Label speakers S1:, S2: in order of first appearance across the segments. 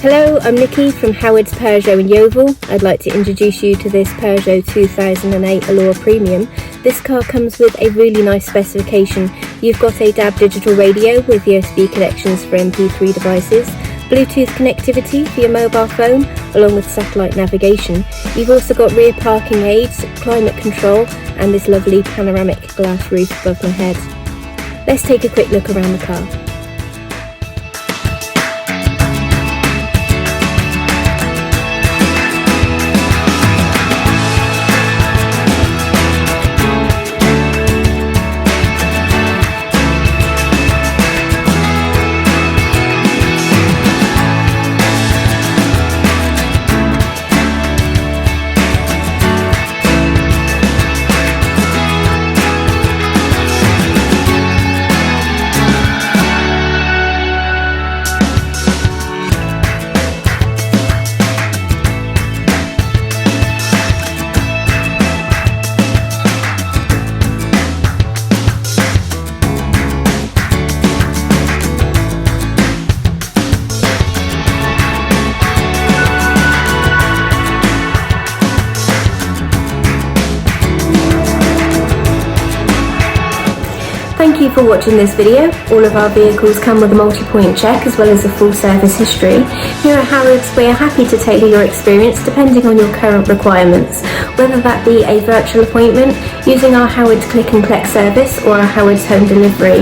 S1: Hello, I'm Nikki from Howard's Peugeot in Yeovil. I'd like to introduce you to this Peugeot 2008 Allure Premium. This car comes with a really nice specification. You've got a DAB digital radio with USB connections for MP3 devices, Bluetooth connectivity for your mobile phone, along with satellite navigation. You've also got rear parking aids, climate control, and this lovely panoramic glass roof above my head. Let's take a quick look around the car. Thank you for watching this video. All of our vehicles come with a multi-point check as well as a full service history. Here at Howard's, we are happy to tailor your experience depending on your current requirements, whether that be a virtual appointment, using our Howard's Click and Collect service or our Howard's Home Delivery,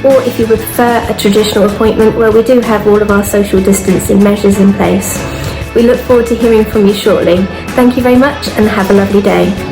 S1: or if you would prefer a traditional appointment where we do have all of our social distancing measures in place. We look forward to hearing from you shortly. Thank you very much and have a lovely day.